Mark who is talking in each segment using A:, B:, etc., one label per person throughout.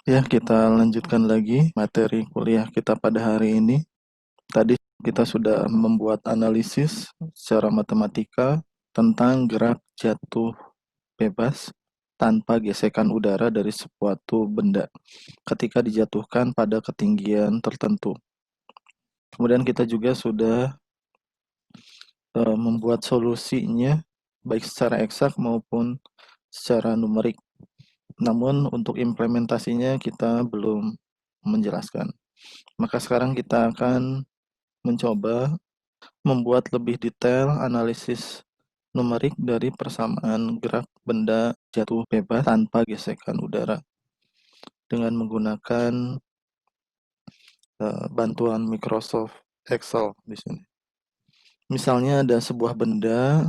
A: Ya, kita lanjutkan lagi materi kuliah kita pada hari ini. Tadi kita sudah membuat analisis secara matematika tentang gerak jatuh bebas tanpa gesekan udara dari suatu benda ketika dijatuhkan pada ketinggian tertentu. Kemudian kita juga sudah membuat solusinya baik secara eksak maupun secara numerik. Namun untuk implementasinya kita belum menjelaskan. Maka sekarang kita akan mencoba membuat lebih detail analisis numerik dari persamaan gerak benda jatuh bebas tanpa gesekan udara dengan menggunakan bantuan Microsoft Excel di sini. Misalnya ada sebuah benda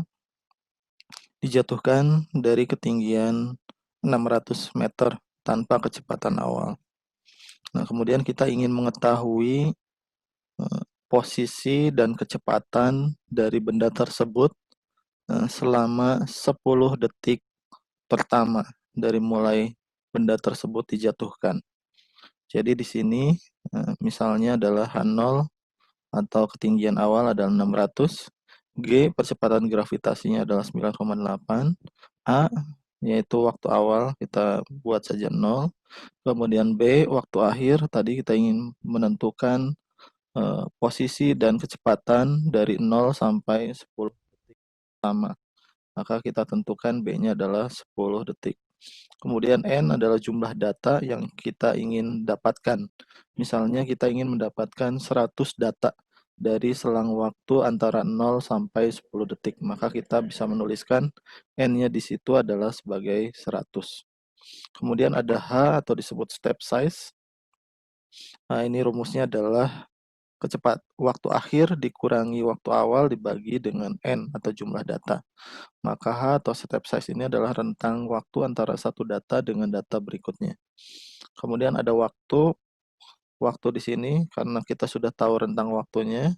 A: dijatuhkan dari ketinggian 600 meter tanpa kecepatan awal. Nah, kemudian kita ingin mengetahui posisi dan kecepatan dari benda tersebut selama 10 detik pertama dari mulai benda tersebut dijatuhkan. Jadi di sini misalnya adalah H0 atau ketinggian awal adalah 600, G percepatan gravitasinya adalah 9,8, A yaitu waktu awal kita buat saja 0, kemudian B waktu akhir tadi kita ingin menentukan posisi dan kecepatan dari 0 sampai 10 detik pertama. Maka kita tentukan B-nya adalah 10 detik. Kemudian N adalah jumlah data yang kita ingin dapatkan. Misalnya kita ingin mendapatkan 100 data dari selang waktu antara 0 sampai 10 detik. Maka kita bisa menuliskan N-nya di situ adalah sebagai 100. Kemudian ada H atau disebut step size. Nah, ini rumusnya adalah waktu akhir dikurangi waktu awal dibagi dengan N atau jumlah data. Maka H atau step size ini adalah rentang waktu antara satu data dengan data berikutnya. Kemudian ada waktu. Waktu di sini karena kita sudah tahu rentang waktunya,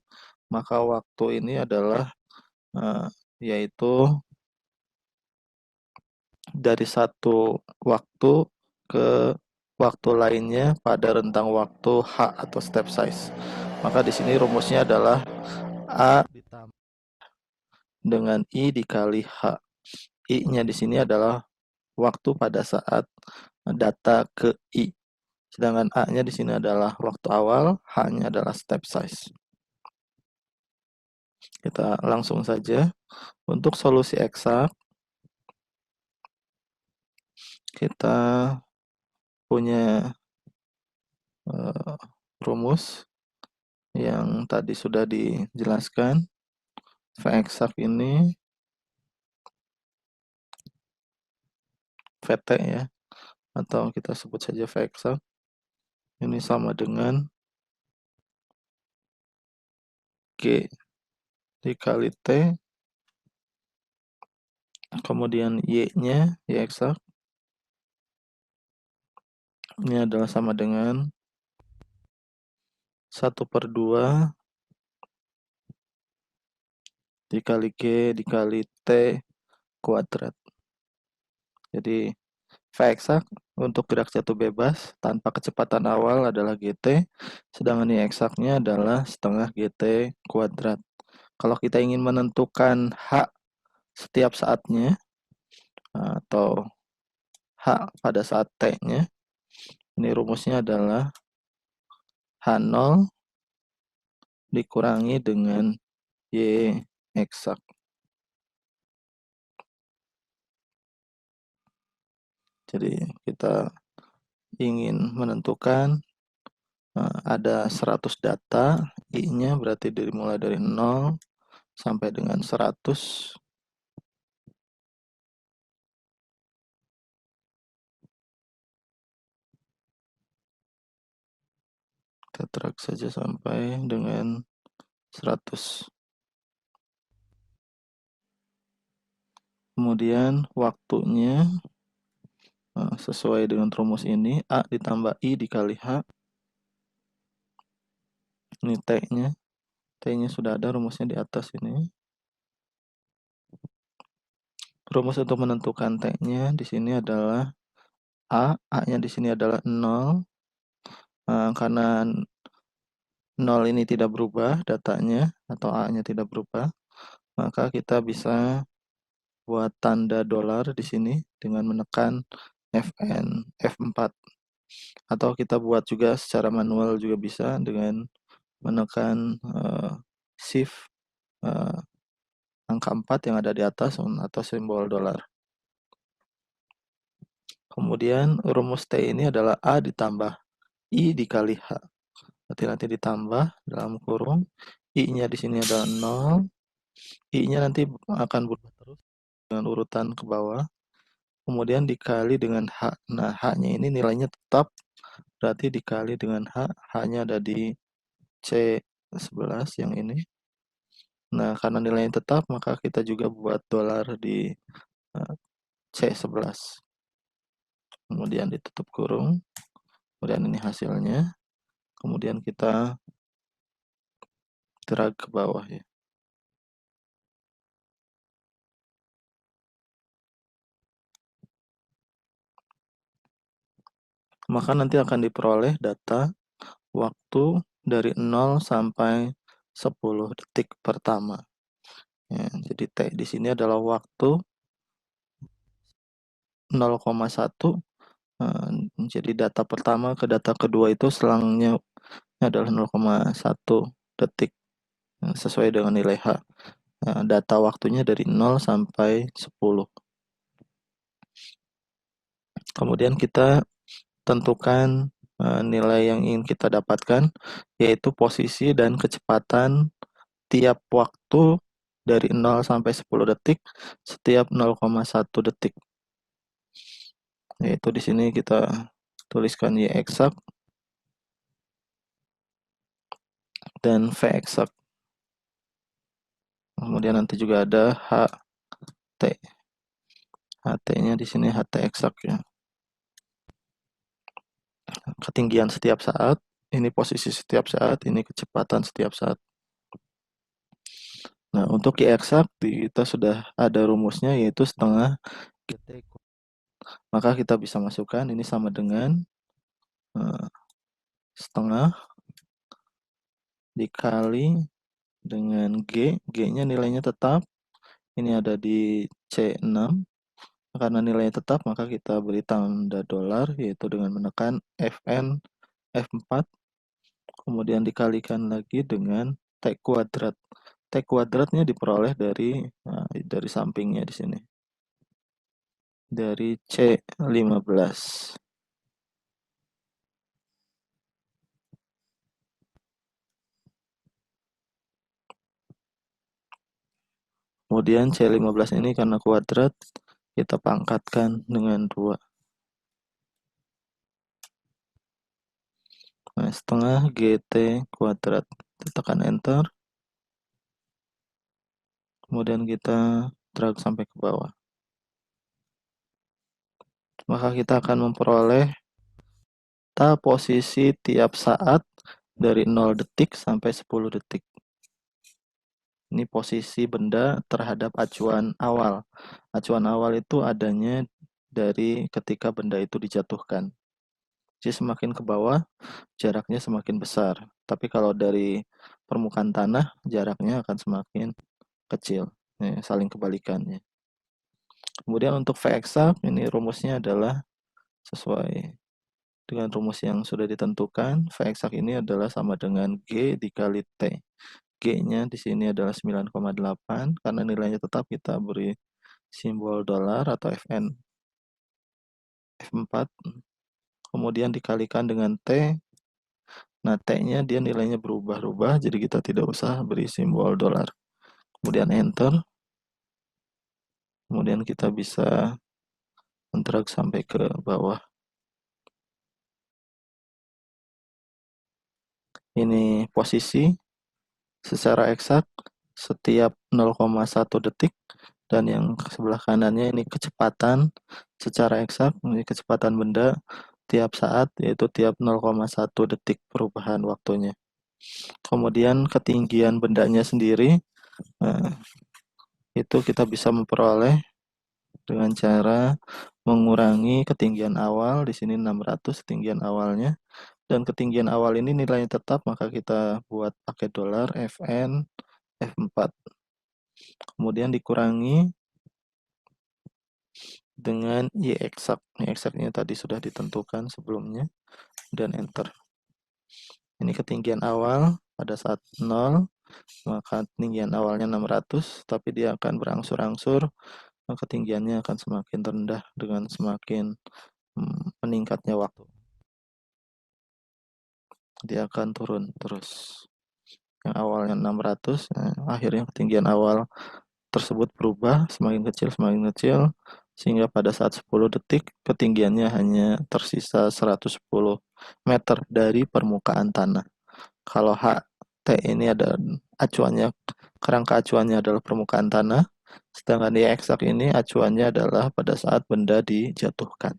A: maka waktu ini adalah yaitu dari satu waktu ke waktu lainnya pada rentang waktu H atau step size. Maka di sini rumusnya adalah A ditambah dengan I dikali H. I-nya di sini adalah waktu pada saat data ke I. Sedangkan A-nya di sini adalah waktu awal, H-nya adalah step size. Kita langsung saja. Untuk solusi eksak, kita punya rumus yang tadi sudah dijelaskan. V eksak ini VT ya, atau kita sebut saja V eksak. Ini sama dengan G dikali T, kemudian Y-nya, Y eksak, ini adalah sama dengan 1/2 dikali G dikali T kuadrat. Jadi V eksak untuk gerak jatuh bebas tanpa kecepatan awal adalah GT, sedangkan Y eksaknya adalah setengah GT kuadrat. Kalau kita ingin menentukan H setiap saatnya atau H pada saat T-nya, ini rumusnya adalah H0 dikurangi dengan Y eksak. Jadi kita ingin menentukan ada 100 data, I-nya berarti mulai dari 0 sampai dengan 100. Kita drag saja sampai dengan 100. Kemudian waktunya sesuai dengan rumus ini, A ditambah I dikali H. Ini T-nya. T-nya sudah ada rumusnya di atas ini. Rumus untuk menentukan T-nya di sini adalah A-nya di sini adalah 0. Karena 0 ini tidak berubah datanya atau A-nya tidak berubah, maka kita bisa buat tanda dolar di sini dengan menekan F4, atau kita buat juga secara manual juga bisa dengan menekan shift angka 4 yang ada di atas atau simbol dolar. Kemudian rumus T ini adalah A ditambah I dikali H. Berarti nanti ditambah dalam kurung, I-nya di sini adalah 0, I-nya nanti akan berubah terus dengan urutan ke bawah, kemudian dikali dengan H. Nah, H-nya ini nilainya tetap, berarti dikali dengan H, H-nya ada di C11 yang ini. Nah, karena nilainya tetap, maka kita juga buat dolar di C11. Kemudian ditutup kurung, kemudian ini hasilnya, kemudian kita drag ke bawah ya. Maka nanti akan diperoleh data waktu dari 0 sampai 10 detik pertama. Ya, jadi T di sini adalah waktu 0,1. Jadi data pertama ke data kedua itu selangnya adalah 0,1 detik sesuai dengan nilai H. Data waktunya dari 0 sampai 10. Kemudian kita tentukan nilai yang ingin kita dapatkan, yaitu posisi dan kecepatan tiap waktu dari 0 sampai 10 detik setiap 0,1 detik. Yaitu di sini kita tuliskan Y eksak dan V eksak. Kemudian nanti juga ada HT. HT-nya di sini HT eksak ya. Ketinggian setiap saat, ini posisi setiap saat, ini kecepatan setiap saat. Nah, untuk Y eksak kita sudah ada rumusnya, yaitu setengah GT. Maka kita bisa masukkan ini sama dengan setengah dikali dengan G. G-nya nilainya tetap, ini ada di C6. Karena nilainya tetap, maka kita beri tanda dolar, yaitu dengan menekan Fn F4, kemudian dikalikan lagi dengan T kuadrat. T kuadratnya diperoleh dari sampingnya di sini, dari C15. Kemudian C15 ini karena kuadrat, kita pangkatkan dengan 2. Nah, setengah GT kuadrat. Kita tekan enter. Kemudian kita drag sampai ke bawah. Maka kita akan memperoleh posisi tiap saat dari 0 detik sampai 10 detik. Ini posisi benda terhadap acuan awal. Acuan awal itu adanya dari ketika benda itu dijatuhkan. Jadi semakin ke bawah, jaraknya semakin besar. Tapi kalau dari permukaan tanah, jaraknya akan semakin kecil. Saling kebalikannya. Kemudian untuk V eksak, ini rumusnya adalah sesuai dengan rumus yang sudah ditentukan. V eksak ini adalah sama dengan G dikali T. G-nya di sini adalah 9,8, karena nilainya tetap kita beri simbol dolar atau FN F4, kemudian dikalikan dengan T. Nah, T-nya dia nilainya berubah-ubah, jadi kita tidak usah beri simbol dolar. Kemudian enter. Kemudian kita bisa drag sampai ke bawah. Ini posisi secara eksak setiap 0,1 detik, dan yang sebelah kanannya ini kecepatan secara eksak, ini kecepatan benda tiap saat, yaitu tiap 0,1 detik perubahan waktunya. Kemudian ketinggian bendanya sendiri, itu kita bisa memperoleh dengan cara mengurangi ketinggian awal, di sini 600 ketinggian awalnya, dan ketinggian awal ini nilainya tetap, maka kita buat pakai dolar Fn F4. Kemudian dikurangi dengan Y eksak. Y eksaknya tadi sudah ditentukan sebelumnya, dan enter. Ini ketinggian awal pada saat 0, maka ketinggian awalnya 600, tapi dia akan berangsur-angsur, ketinggiannya akan semakin rendah dengan semakin meningkatnya waktu. Dia akan turun terus. Yang awalnya 600, akhirnya ketinggian awal tersebut berubah semakin kecil, sehingga pada saat 10 detik ketinggiannya hanya tersisa 110 meter dari permukaan tanah. Kalau HT ini ada acuannya, kerangka acuannya adalah permukaan tanah, sedangkan Y eksak ini acuannya adalah pada saat benda dijatuhkan.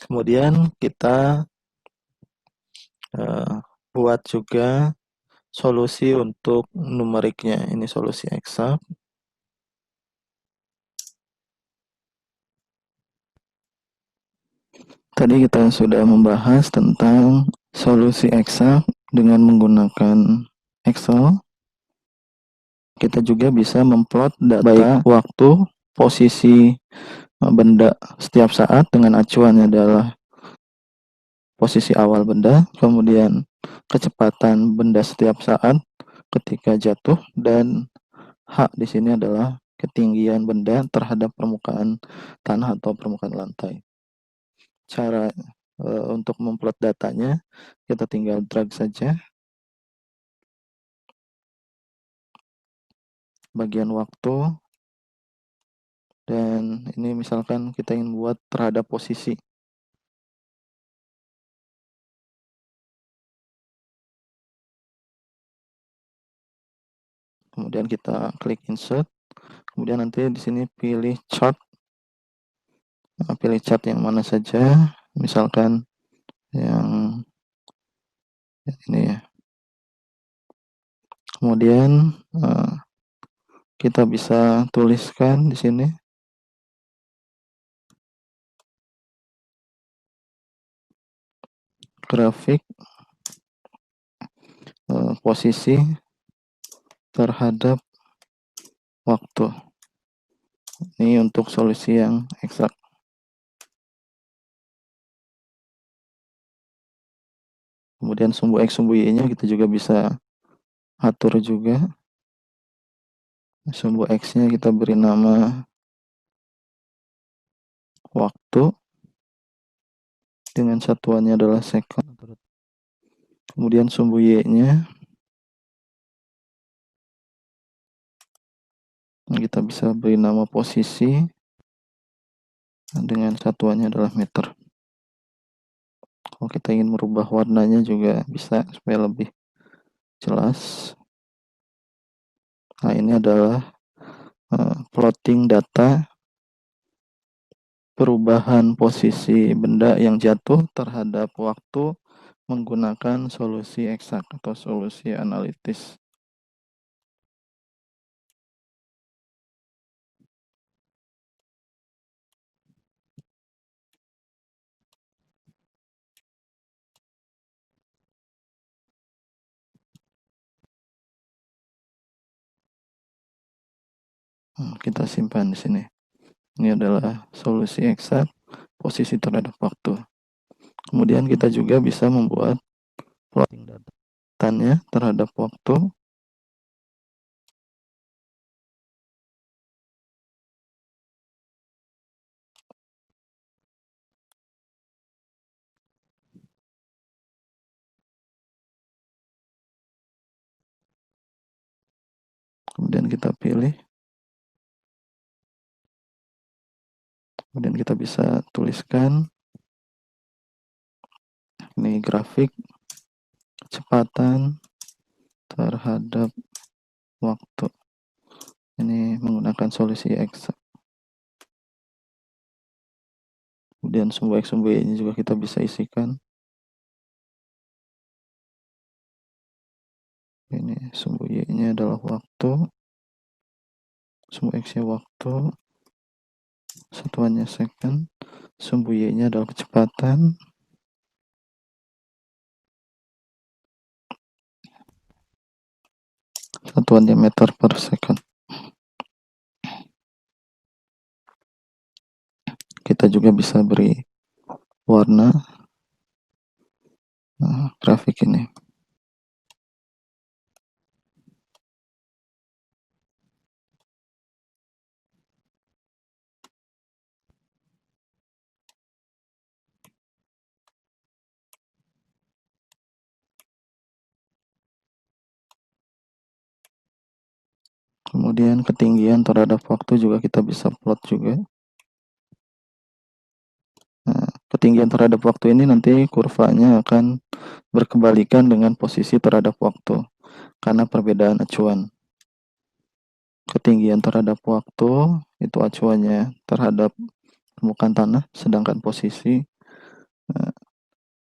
A: Kemudian kita buat juga solusi untuk numeriknya. Ini solusi eksak. Tadi kita sudah membahas tentang solusi eksak dengan menggunakan Excel. Kita juga bisa memplot data baik waktu, posisi benda setiap saat dengan acuannya adalah posisi awal benda, kemudian kecepatan benda setiap saat ketika jatuh, dan H di sini adalah ketinggian benda terhadap permukaan tanah atau permukaan lantai. Cara untuk memplot datanya, kita tinggal drag saja bagian waktu, dan ini misalkan kita ingin buat terhadap posisi. Kemudian kita klik insert, kemudian nanti di sini pilih chart. Pilih chart yang mana saja, misalkan yang ini ya. Kemudian kita bisa tuliskan di sini grafik posisi terhadap waktu. Ini untuk solusi yang eksak. Kemudian sumbu X, sumbu Y-nya kita juga bisa atur juga. Sumbu X-nya kita beri nama waktu, dengan satuannya adalah second. Kemudian sumbu Y-nya kita bisa beri nama posisi, dengan satuannya adalah meter. Kalau kita ingin merubah warnanya juga bisa supaya lebih jelas. Nah, ini adalah plotting data perubahan posisi benda yang jatuh terhadap waktu menggunakan solusi eksak atau solusi analitis. Kita simpan di sini. Ini adalah solusi eksak posisi terhadap waktu. Kemudian kita juga bisa membuat plotting datanya terhadap waktu. Kemudian kita pilih. Kemudian kita bisa tuliskan ini grafik kecepatan terhadap waktu. Ini menggunakan solusi eksak. Kemudian sumbu X, sumbu Y-nya juga kita bisa isikan. Ini sumbu Y-nya adalah waktu, sumbu X-nya waktu, satuannya second, sumbu Y-nya adalah kecepatan, satuannya meter per second. Kita juga bisa beri warna grafik ini. Kemudian ketinggian terhadap waktu juga kita bisa plot juga. Nah, ketinggian terhadap waktu ini nanti kurvanya akan berkebalikan dengan posisi terhadap waktu karena perbedaan acuan. Ketinggian terhadap waktu itu acuannya terhadap permukaan tanah, sedangkan posisi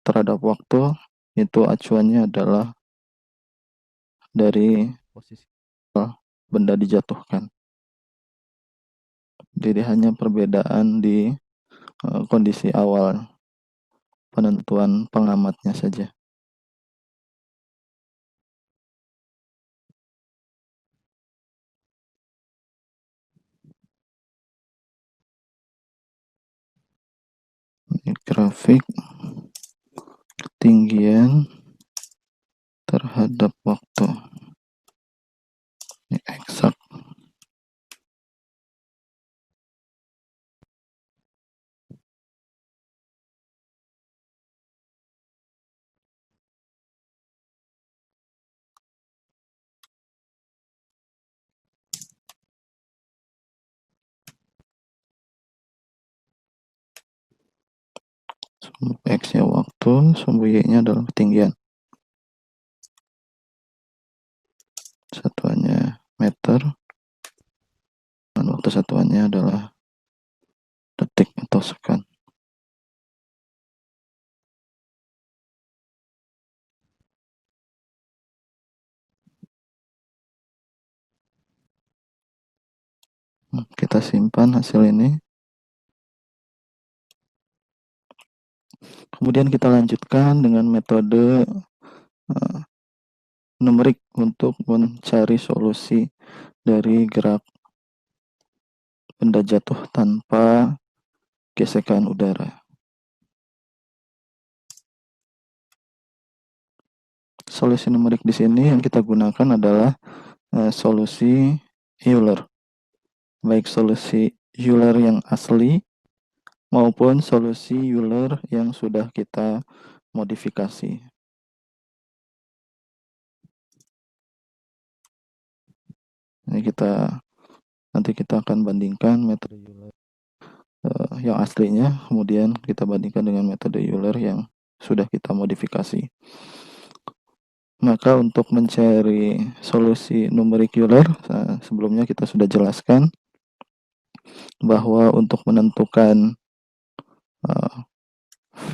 A: terhadap waktu itu acuannya adalah dari posisi benda dijatuhkan. Jadi hanya perbedaan di kondisi awal penentuan pengamatnya saja. Ini grafik ketinggian terhadap waktu. Ini eksak. Sumbu X-nya waktu, sumbu Y-nya adalah ketinggian. Satuannya meter, dan waktu satuannya adalah detik atau second. Kita simpan hasil ini. Kemudian kita lanjutkan dengan metode numerik untuk mencari solusi dari gerak benda jatuh tanpa gesekan udara. Solusi numerik di sini yang kita gunakan adalah solusi Euler. Baik solusi Euler yang asli maupun solusi Euler yang sudah kita modifikasi. Ini nanti kita akan bandingkan metode Euler yang aslinya, kemudian kita bandingkan dengan metode Euler yang sudah kita modifikasi. Maka untuk mencari solusi numerik Euler, sebelumnya kita sudah jelaskan bahwa untuk menentukan V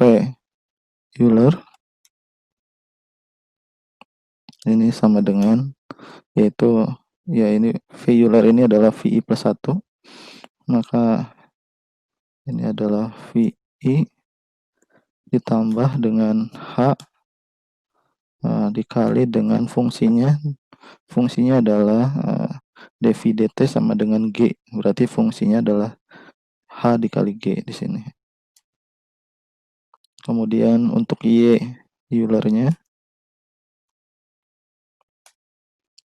A: Euler ini sama dengan, yaitu ya ini V Euler ini adalah VI plus 1, maka ini adalah VI ditambah dengan H dikali dengan fungsinya. Fungsinya adalah dV dt sama dengan G. Berarti fungsinya adalah H dikali G di sini. Kemudian untuk Y Eulernya,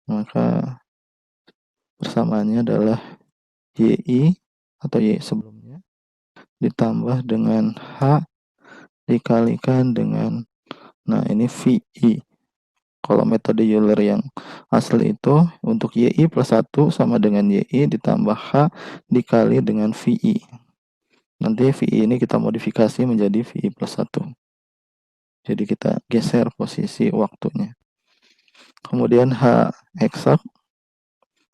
A: maka persamaannya adalah YI atau Y sebelumnya ditambah dengan H dikalikan dengan, nah ini VI. Kalau metode Euler yang asli itu untuk YI plus 1 sama dengan YI ditambah H dikali dengan VI. Nanti VI ini kita modifikasi menjadi VI plus 1. Jadi kita geser posisi waktunya. Kemudian H eksak.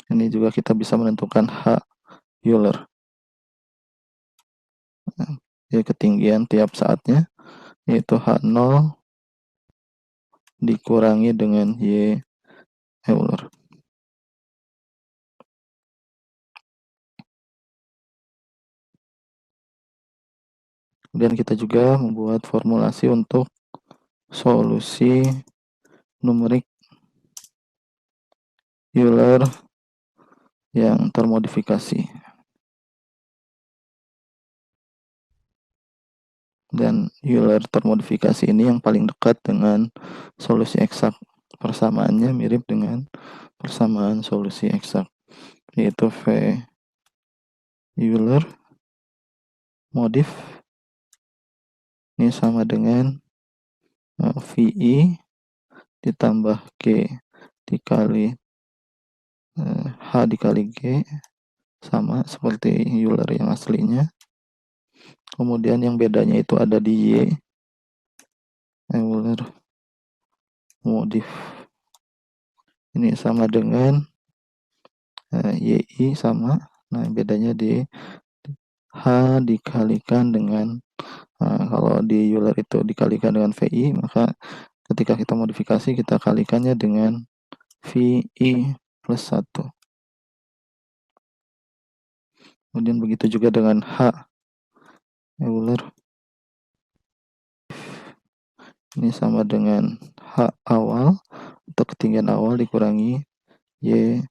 A: Ini juga kita bisa menentukan H Euler. Jadi ketinggian tiap saatnya yaitu H0 dikurangi dengan Y Euler. Kemudian kita juga membuat formulasi untuk solusi numerik Euler yang termodifikasi. Dan Euler termodifikasi ini yang paling dekat dengan solusi eksak. Persamaannya mirip dengan persamaan solusi eksak, yaitu V Euler modif ini sama dengan VI ditambah G dikali H dikali G, sama seperti Euler yang aslinya. Kemudian yang bedanya itu ada di Y, Euler modif ini sama dengan YI sama. Nah, bedanya di H dikalikan dengan kalau di Euler itu dikalikan dengan VI, maka ketika kita modifikasi kita kalikannya dengan VI plus 1. Kemudian begitu juga dengan H Euler ini sama dengan H awal atau ketinggian awal dikurangi Y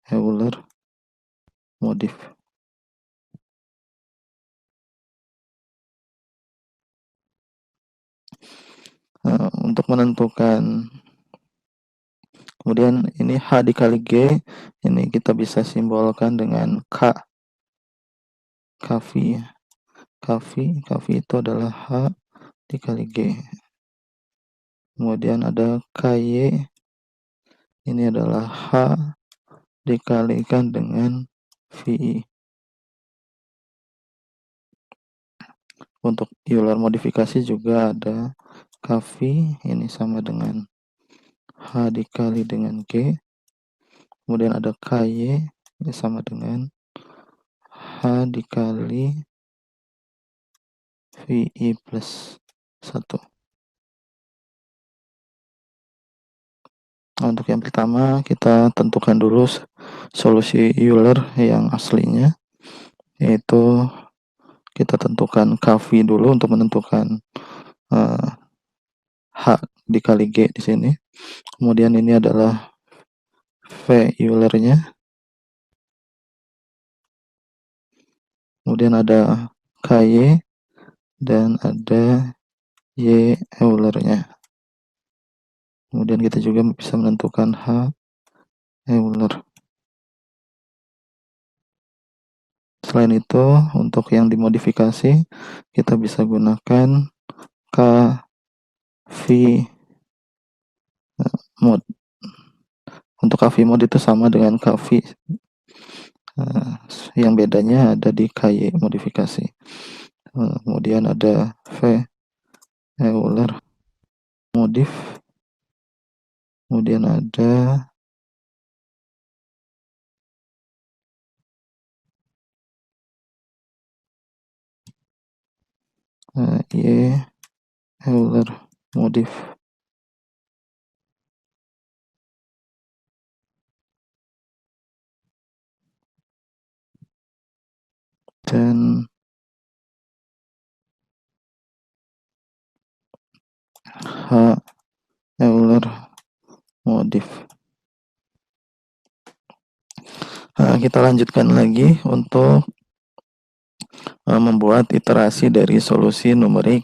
A: Euler modif. Untuk menentukan, kemudian ini H dikali G, ini kita bisa simbolkan dengan K. Kv itu adalah H dikali G. Kemudian ada KY, ini adalah H dikalikan dengan VI. Untuk Euler modifikasi juga ada Kv, ini sama dengan H dikali dengan G. Kemudian ada KY, ini sama dengan H dikali VI plus 1. Nah, untuk yang pertama kita tentukan dulu solusi Euler yang aslinya, yaitu kita tentukan Kv dulu untuk menentukan H dikali G di sini. Kemudian ini adalah V Euler-nya. Kemudian ada KY dan ada Y Euler-nya. Kemudian kita juga bisa menentukan H Euler. Selain itu, untuk yang dimodifikasi, kita bisa gunakan Kv mod. Untuk Kv mod itu sama dengan Kv, yang bedanya ada di KY modifikasi. Kemudian ada V Euler modif. Kemudian ada Y Euler modif. Dan H Euler modif. Kita lanjutkan lagi untuk membuat iterasi dari solusi numerik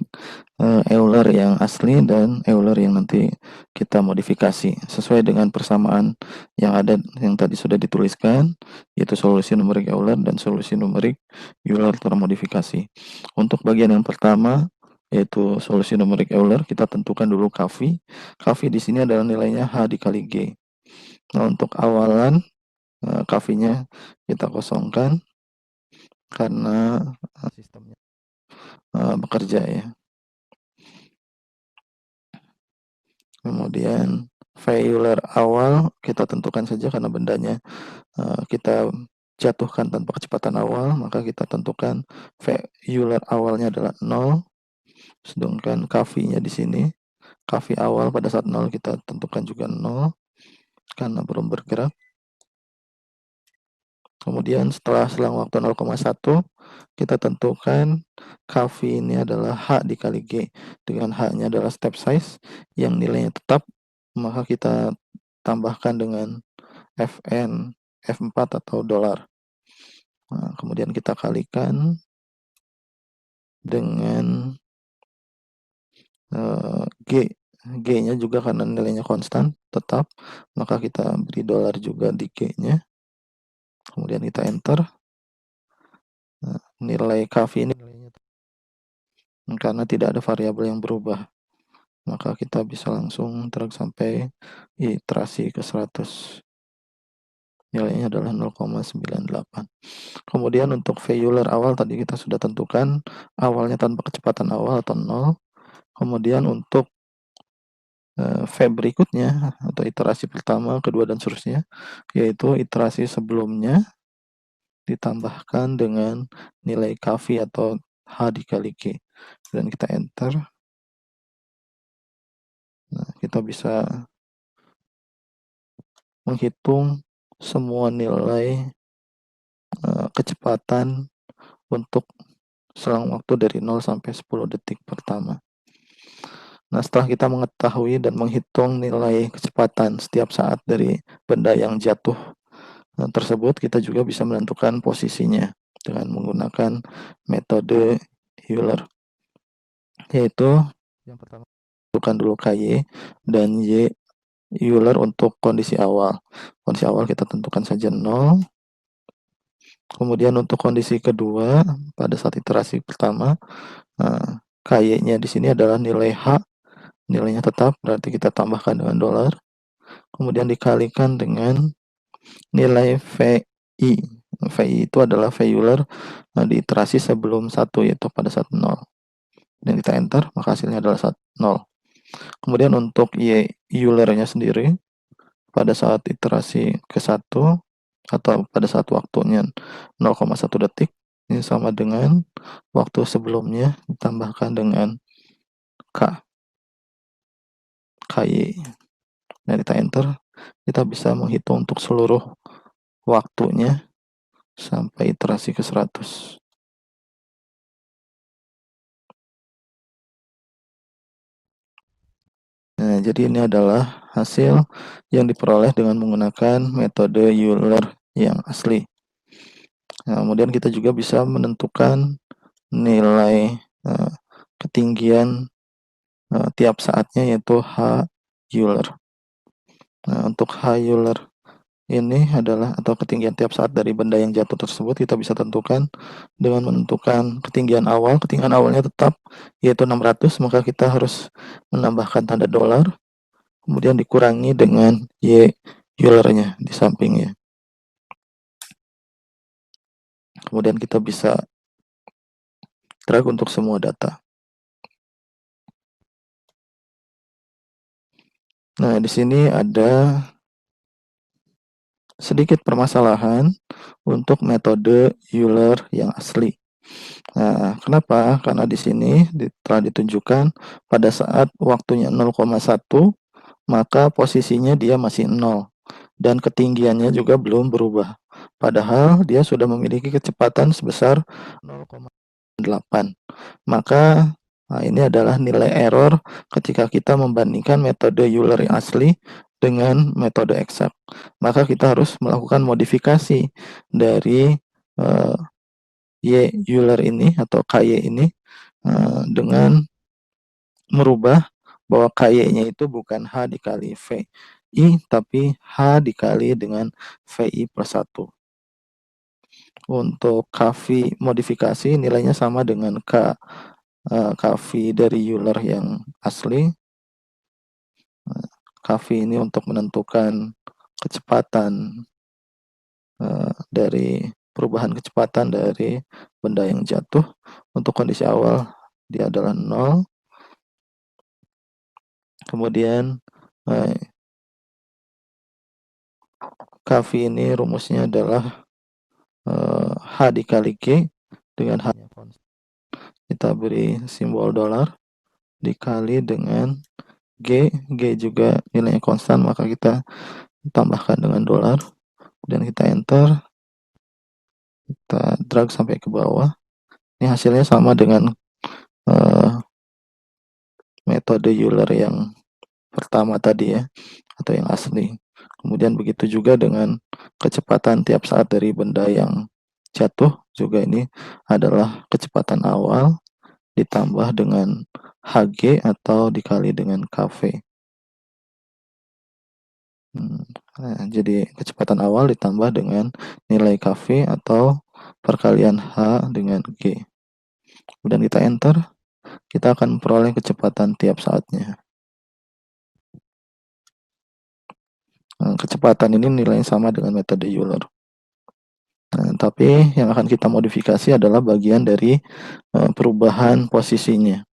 A: Euler yang asli dan Euler yang nanti kita modifikasi sesuai dengan persamaan yang ada yang tadi sudah dituliskan, yaitu solusi numerik Euler dan solusi numerik Euler termodifikasi. Untuk bagian yang pertama, yaitu solusi numerik Euler, kita tentukan dulu Kv. Kv di sini adalah nilainya H dikali G. Nah, untuk awalan Kv-nya kita kosongkan karena sistemnya bekerja ya. Kemudian V Euler awal kita tentukan saja karena bendanya kita jatuhkan tanpa kecepatan awal, maka kita tentukan V Euler awalnya adalah 0, sedangkan Kv-nya di sini, Kv awal pada saat 0 kita tentukan juga 0. karena belum bergerak. Kemudian selang waktu 0,1 kita tentukan kafein ini adalah H dikali G, dengan H-nya adalah step size yang nilainya tetap, maka kita tambahkan dengan FN F4 atau dolar. Nah, kemudian kita kalikan dengan G. G-nya juga karena nilainya konstan tetap, maka kita beri dolar juga di G-nya. Kemudian kita enter. Nah, nilai kafein ini karena tidak ada variabel yang berubah, maka kita bisa langsung drag sampai iterasi ke 100. Nilainya adalah 0,98. Kemudian untuk failure awal tadi kita sudah tentukan awalnya tanpa kecepatan awal atau 0. Kemudian untuk V berikutnya atau iterasi pertama, kedua dan seterusnya, yaitu iterasi sebelumnya ditambahkan dengan nilai kafein atau H dikali G, dan kita enter. Nah, kita bisa menghitung semua nilai kecepatan untuk selang waktu dari 0 sampai 10 detik pertama. Nah, setelah kita mengetahui dan menghitung nilai kecepatan setiap saat dari benda yang jatuh tersebut, kita juga bisa menentukan posisinya dengan menggunakan metode Euler, yaitu yang pertama tentukan dulu KY dan Y Euler untuk kondisi awal. Kondisi awal kita tentukan saja 0. Kemudian untuk kondisi kedua, pada saat iterasi pertama, KY-nya di sini adalah nilai H, nilainya tetap, berarti kita tambahkan dengan dolar. Kemudian dikalikan dengan nilai VI. VI itu adalah Euler di iterasi sebelum 1, yaitu pada saat 0. Dan kita enter, maka hasilnya adalah 0. Kemudian untuk Y Euler-nya sendiri, pada saat iterasi ke-1 atau pada saat waktunya 0,1 detik, ini sama dengan waktu sebelumnya ditambahkan dengan KY. Dan kita enter, kita bisa menghitung untuk seluruh waktunya sampai iterasi ke 100. Nah, jadi ini adalah hasil yang diperoleh dengan menggunakan metode Euler yang asli. Nah, kemudian kita juga bisa menentukan nilai ketinggian tiap saatnya, yaitu H Euler. Nah, untuk H Euler ini adalah atau ketinggian tiap saat dari benda yang jatuh tersebut, kita bisa tentukan dengan menentukan ketinggian awal. Ketinggian awalnya tetap, yaitu 600, maka kita harus menambahkan tanda dolar, kemudian dikurangi dengan Y Euler-nya di sampingnya. Kemudian kita bisa drag untuk semua data. Nah, di sini ada sedikit permasalahan untuk metode Euler yang asli. Nah, kenapa? Karena di sini telah ditunjukkan pada saat waktunya 0,1, maka posisinya dia masih 0 dan ketinggiannya juga belum berubah. Padahal dia sudah memiliki kecepatan sebesar 0,8. Maka ini adalah nilai error ketika kita membandingkan metode Euler yang asli dengan metode eksak. Maka kita harus melakukan modifikasi dari Y Euler ini atau KY ini dengan merubah bahwa KY-nya itu bukan H dikali VI, tapi H dikali dengan VI plus 1. Untuk kafein modifikasi nilainya sama dengan kafein dari Euler yang asli. Kafein ini untuk menentukan kecepatan dari perubahan kecepatan dari benda yang jatuh. Untuk kondisi awal dia adalah 0. Kemudian kafein ini rumusnya adalah H dikali G dengan H kita beri simbol dolar dikali dengan G juga nilainya konstan, maka kita tambahkan dengan dolar, dan kita enter, kita drag sampai ke bawah. Ini hasilnya sama dengan metode Euler yang pertama tadi ya, atau yang asli. Kemudian begitu juga dengan kecepatan tiap saat dari benda yang jatuh, juga ini adalah kecepatan awal ditambah dengan Hg atau dikali dengan kV. Jadi kecepatan awal ditambah dengan nilai kV atau perkalian H dengan G. Kemudian kita enter, kita akan memperoleh kecepatan tiap saatnya. Kecepatan ini nilainya sama dengan metode Euler. Tapi yang akan kita modifikasi adalah bagian dari perubahan posisinya.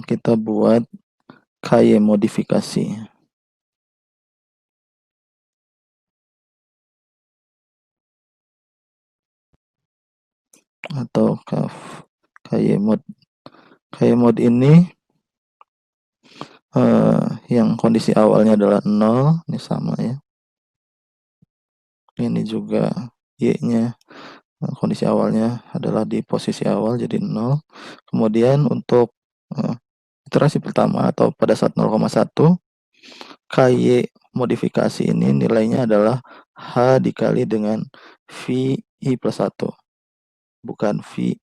A: Kita buat KY modifikasi atau KY mode. KY mode ini yang kondisi awalnya adalah 0, ini sama ya. Ini juga Y-nya kondisi awalnya adalah di posisi awal jadi 0. Kemudian untuk iterasi pertama atau pada saat 0,1, KY modifikasi ini nilainya adalah H dikali dengan VI plus 1. Bukan VI,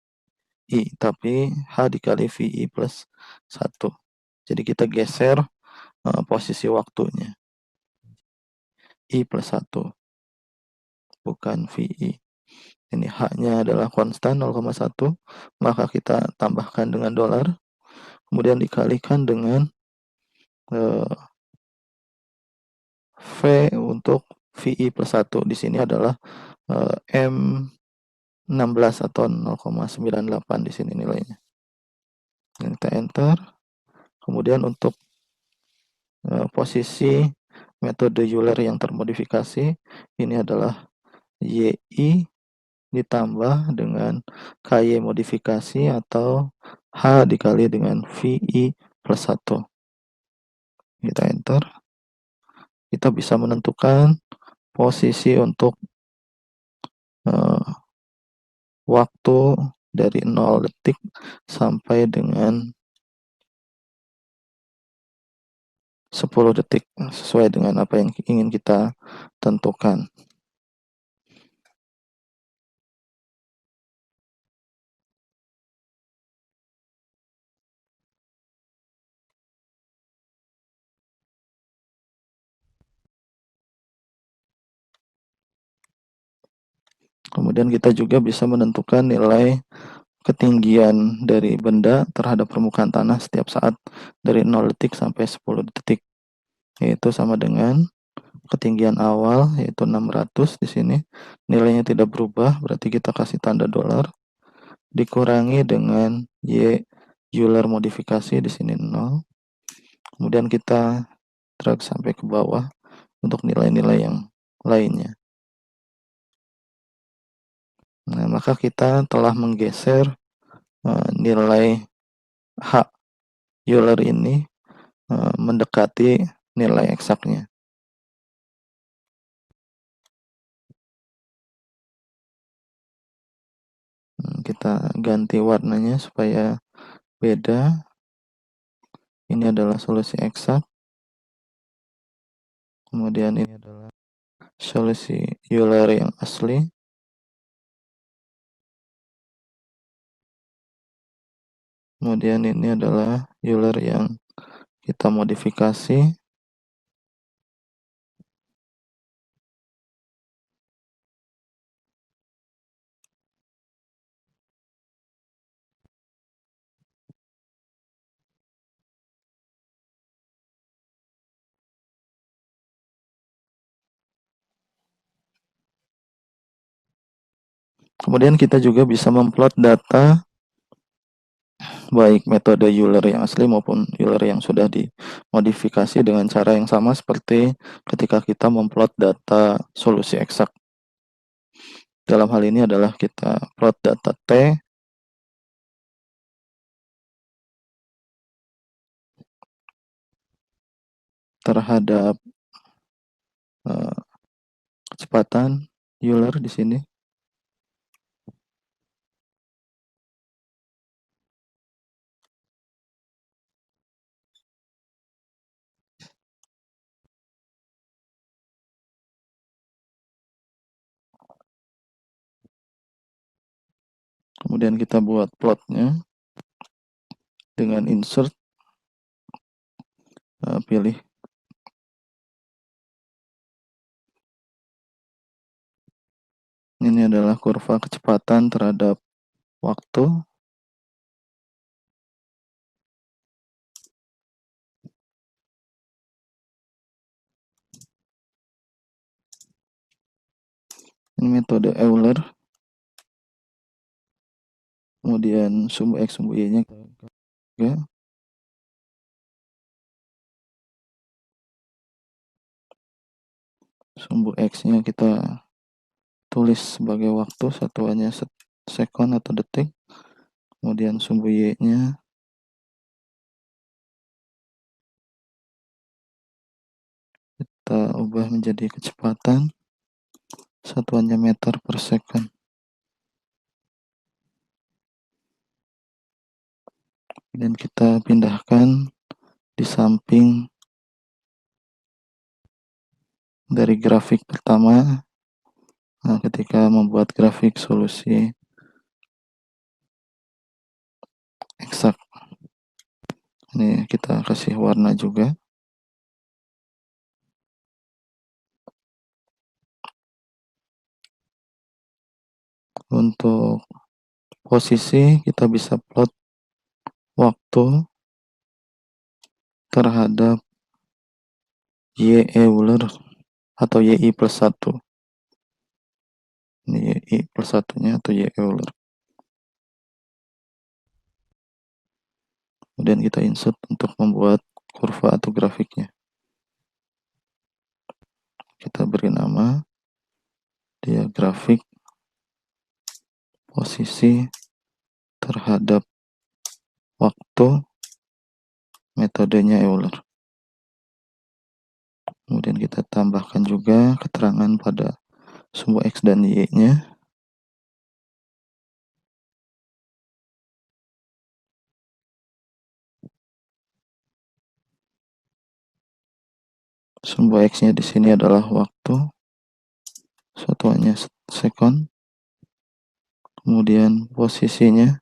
A: tapi H dikali VI plus 1. Jadi kita geser posisi waktunya. I plus 1, bukan VI. Ini H-nya adalah konstan 0,1, maka kita tambahkan dengan dolar, kemudian dikalikan dengan V untuk VI plus 1. Di sini adalah M16 atau 0,98 di sini nilainya. Kita enter. Kemudian untuk posisi metode Euler yang termodifikasi, ini adalah YI ditambah dengan KY modifikasi atau H dikali dengan VI plus 1. Kita enter. Kita bisa menentukan posisi untuk waktu dari 0 detik sampai dengan 10 detik sesuai dengan apa yang ingin kita tentukan. Kemudian kita juga bisa menentukan nilai ketinggian dari benda terhadap permukaan tanah setiap saat dari 0 detik sampai 10 detik. Yaitu sama dengan ketinggian awal yaitu 600 di sini. Nilainya tidak berubah, berarti kita kasih tanda dolar. Dikurangi dengan Y Euler modifikasi di sini 0. Kemudian kita drag sampai ke bawah untuk nilai-nilai yang lainnya. Nah, maka kita telah menggeser nilai H Euler ini mendekati nilai eksaknya. Kita ganti warnanya supaya beda. Ini adalah solusi eksak. Kemudian ini adalah solusi Euler yang asli. Kemudian ini adalah Euler yang kita modifikasi. Kemudian kita juga bisa memplot data baik metode Euler yang asli maupun Euler yang sudah dimodifikasi dengan cara yang sama seperti ketika kita memplot data solusi eksak. Dalam hal ini adalah kita plot data T terhadap kecepatan Euler di sini. Kemudian kita buat plotnya dengan insert, pilih ini adalah kurva kecepatan terhadap waktu. Ini metode Euler. Kemudian sumbu X sumbu Y nya juga. Sumbu X nya kita tulis sebagai waktu, satuannya sekon atau detik. Kemudian sumbu Y nya kita ubah menjadi kecepatan, satuannya meter per second. Dan kita pindahkan di samping dari grafik pertama. Nah, ketika membuat grafik solusi eksak, ini kita kasih warna juga. Untuk posisi kita bisa plot waktu terhadap Y Euler atau YI plus 1. Ini YI plus 1-nya atau Y Euler. Kemudian kita insert untuk membuat kurva atau grafiknya. Kita beri nama, dia grafik posisi terhadap waktu, metodenya Euler. Kemudian kita tambahkan juga keterangan pada sumbu X dan Y-nya. Sumbu X-nya di sini adalah waktu, satuannya sekon. Kemudian posisinya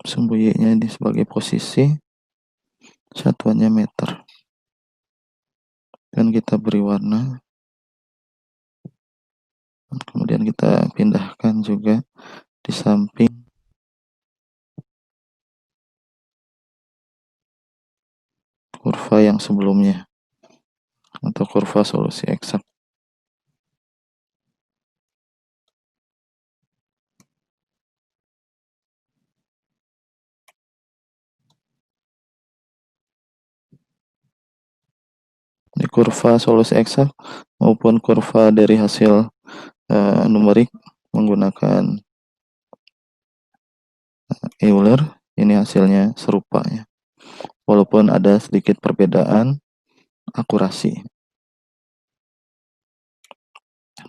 A: sumbu Y-nya ini sebagai posisi, satuannya meter. Dan kita beri warna. Kemudian kita pindahkan juga di samping kurva yang sebelumnya atau kurva solusi eksak. Di kurva solusi eksak maupun kurva dari hasil numerik menggunakan Euler, ini hasilnya serupa ya. Walaupun ada sedikit perbedaan akurasi.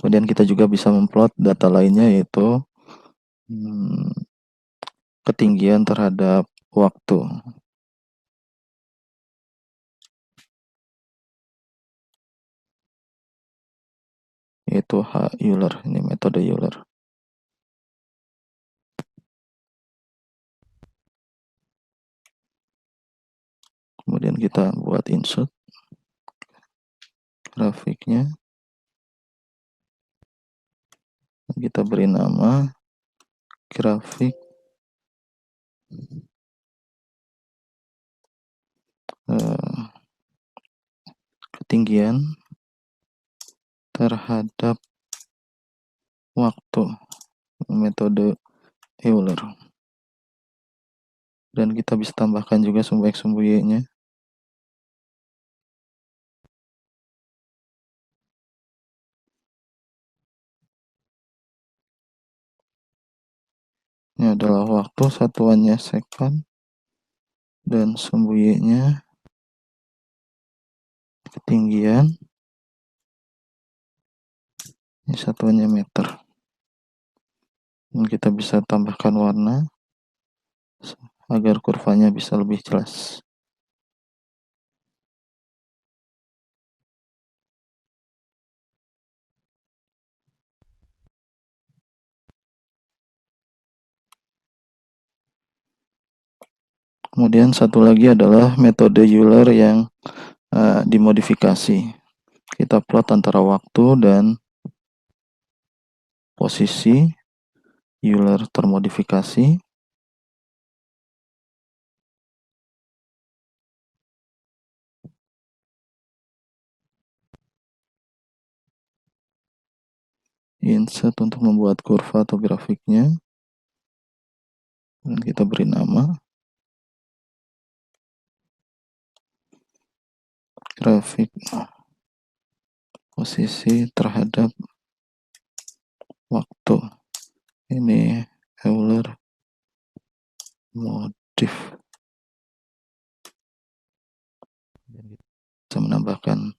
A: Kemudian kita juga bisa memplot data lainnya, yaitu ketinggian terhadap waktu. Yaitu H Euler, ini metode Euler. Kemudian kita buat insert grafiknya. Kita beri nama grafik ketinggian terhadap waktu, metode Euler. Dan kita bisa tambahkan juga sumbu X sumbu Y-nya. Ini adalah waktu, satuannya second, dan sumbu Y-nya ketinggian, ini satuannya meter. Dan kita bisa tambahkan warna agar kurvanya bisa lebih jelas. Kemudian satu lagi adalah metode Euler yang dimodifikasi. Kita plot antara waktu dan posisi Euler termodifikasi. Insert untuk membuat kurva atau grafiknya. Dan kita beri nama grafik posisi terhadap waktu. Ini Euler modif. Bisa menambahkan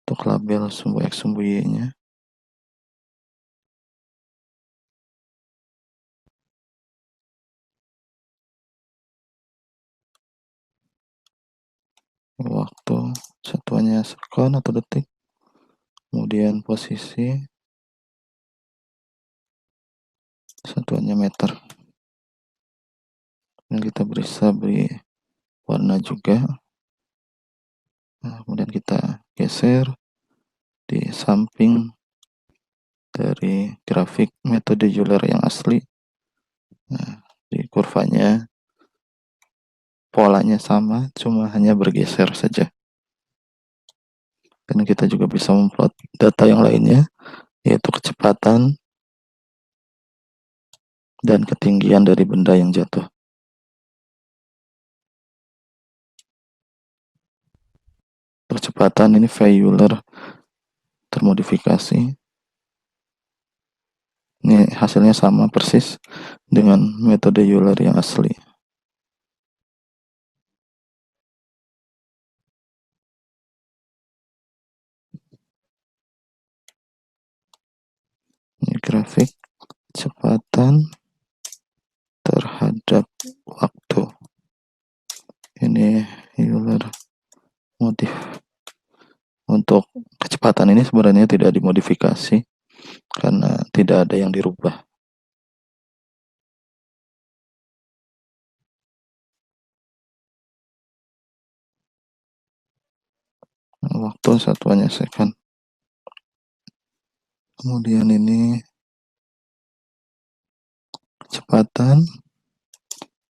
A: untuk label sumbu X sumbu Y-nya. Waktu, satuannya second atau detik. Kemudian posisi, satuannya meter. Dan kita bisa beri warna juga. Nah, kemudian kita geser di samping dari grafik metode Euler yang asli. Nah, di kurvanya polanya sama, cuma hanya bergeser saja. Dan kita juga bisa memplot data yang lainnya, yaitu kecepatan dan ketinggian dari benda yang jatuh. Kecepatan ini V Euler termodifikasi. Ini hasilnya sama persis dengan metode Euler yang asli. Ini grafik kecepatan terhadap waktu. Ini Euler modif. Untuk kecepatan ini sebenarnya tidak dimodifikasi karena tidak ada yang dirubah. Waktu satuannya second. Kemudian ini kecepatan,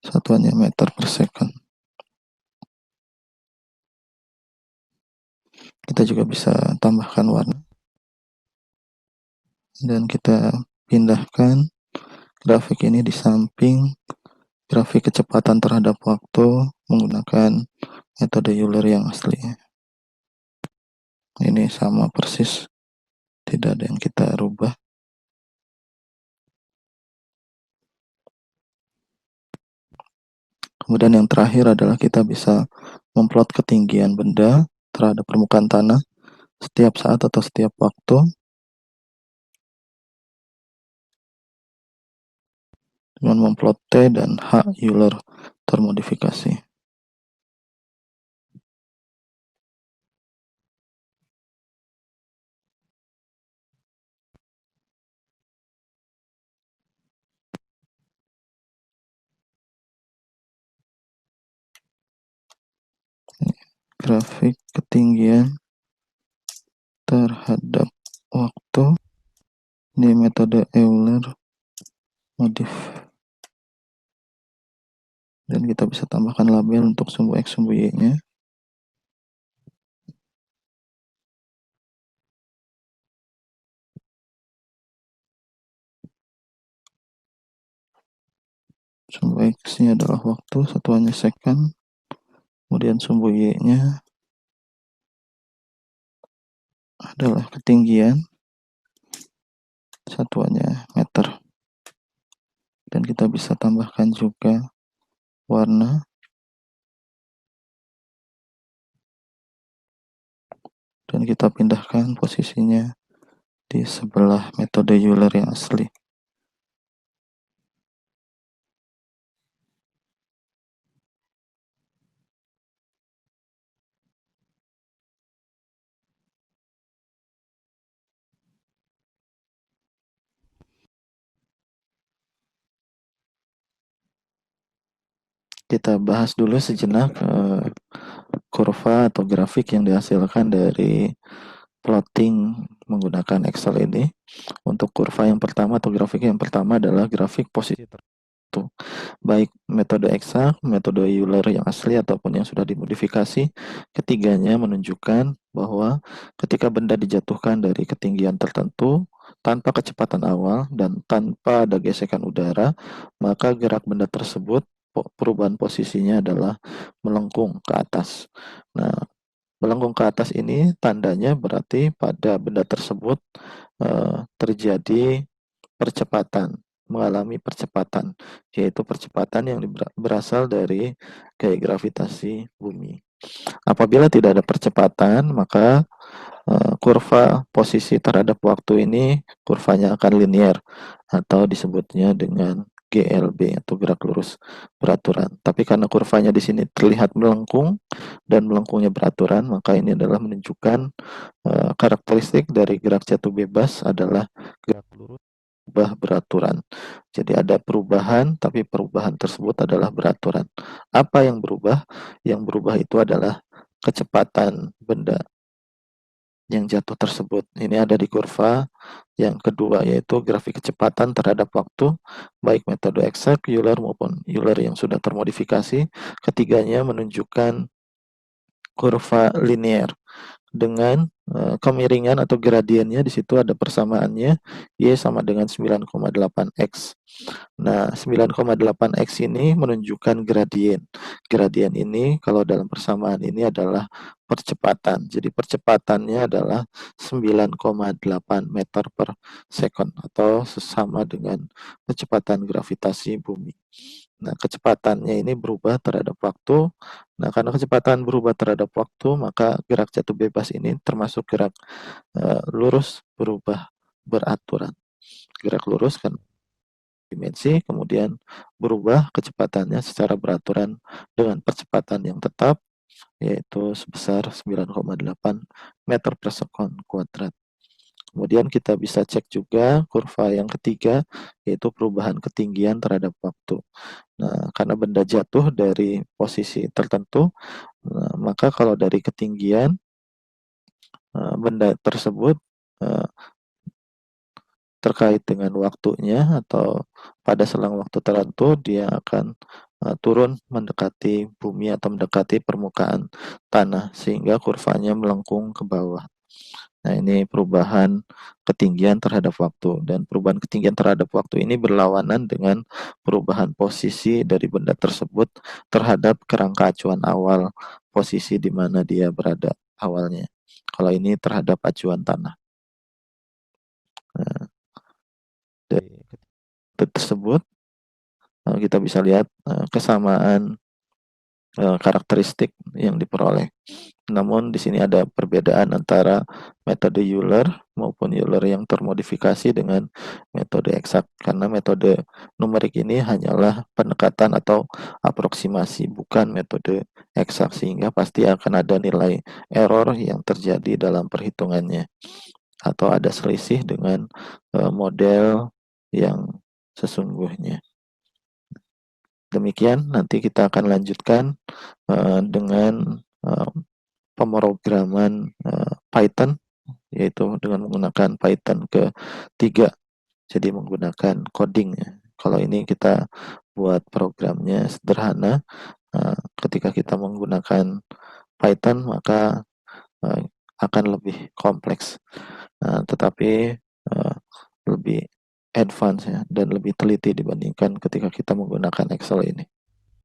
A: satuannya meter per second. Kita juga bisa tambahkan warna. Dan kita pindahkan grafik ini di samping grafik kecepatan terhadap waktu menggunakan metode Euler yang asli. Ini sama persis, tidak ada yang kita rubah. Kemudian yang terakhir adalah kita bisa memplot ketinggian benda terhadap permukaan tanah setiap saat atau setiap waktu dengan memplot T dan H Euler termodifikasi. Grafik ketinggian terhadap waktu, ini metode Euler modif. Dan kita bisa tambahkan label untuk sumbu X sumbu Y-nya. Sumbu X-nya adalah waktu, satuannya second. Kemudian sumbu Y-nya adalah ketinggian, satuannya meter. Dan kita bisa tambahkan juga warna, dan kita pindahkan posisinya di sebelah metode Euler yang asli. Kita bahas dulu sejenak kurva atau grafik yang dihasilkan dari plotting menggunakan Excel ini. Untuk kurva yang pertama atau grafik yang pertama adalah grafik posisi tertentu, baik metode eksak, metode Euler yang asli ataupun yang sudah dimodifikasi. Ketiganya menunjukkan bahwa ketika benda dijatuhkan dari ketinggian tertentu tanpa kecepatan awal dan tanpa ada gesekan udara, maka gerak benda tersebut perubahan posisinya adalah melengkung ke atas. Nah, melengkung ke atas ini tandanya berarti pada benda tersebut terjadi percepatan, mengalami percepatan, yaitu percepatan yang berasal dari gaya gravitasi bumi. Apabila tidak ada percepatan, maka kurva posisi terhadap waktu ini kurvanya akan linear atau disebutnya dengan GLB atau gerak lurus beraturan. Tapi karena kurvanya di sini terlihat melengkung dan melengkungnya beraturan, maka ini adalah menunjukkan karakteristik dari gerak jatuh bebas adalah gerak lurus berubah beraturan. Jadi ada perubahan, tapi perubahan tersebut adalah beraturan. Apa yang berubah? Yang berubah itu adalah kecepatan benda yang jatuh tersebut. Ini ada di kurva yang kedua, yaitu grafik kecepatan terhadap waktu, baik metode eksak, Euler maupun Euler yang sudah termodifikasi. Ketiganya menunjukkan kurva linear dengan kemiringan atau gradiennya di situ ada persamaannya, Y sama dengan 9,8X. Nah, 9,8X ini menunjukkan gradien. Gradien ini kalau dalam persamaan ini adalah percepatan. Jadi percepatannya adalah 9,8 meter per second atau sesama dengan kecepatan gravitasi bumi. Nah, kecepatannya ini berubah terhadap waktu. Nah, karena kecepatan berubah terhadap waktu, maka gerak jatuh bebas ini termasuk gerak lurus berubah beraturan. Gerak lurus kan dimensi, kemudian berubah kecepatannya secara beraturan dengan percepatan yang tetap, yaitu sebesar 9,8 meter per sekon kuadrat. Kemudian kita bisa cek juga kurva yang ketiga, yaitu perubahan ketinggian terhadap waktu. Nah, karena benda jatuh dari posisi tertentu, maka kalau dari ketinggian benda tersebut uh, terkait dengan waktunya atau pada selang waktu tertentu dia akan turun mendekati bumi atau mendekati permukaan tanah sehingga kurvanya melengkung ke bawah. Nah, ini perubahan ketinggian terhadap waktu, dan perubahan ketinggian terhadap waktu ini berlawanan dengan perubahan posisi dari benda tersebut terhadap kerangka acuan awal, posisi di mana dia berada awalnya. Kalau ini terhadap acuan tanah. Nah, dari tersebut kita bisa lihat kesamaan karakteristik yang diperoleh. Namun di sini ada perbedaan antara metode Euler maupun Euler yang termodifikasi dengan metode eksak, karena metode numerik ini hanyalah pendekatan atau aproksimasi, bukan metode eksak, sehingga pasti akan ada nilai error yang terjadi dalam perhitungannya atau ada selisih dengan model yang sesungguhnya. Demikian, nanti kita akan lanjutkan dengan pemrograman Python, yaitu dengan menggunakan Python ke-3, jadi menggunakan coding. Kalau ini kita buat programnya sederhana, ketika kita menggunakan Python maka akan lebih kompleks, tetapi lebih advance ya dan lebih teliti dibandingkan ketika kita menggunakan Excel ini.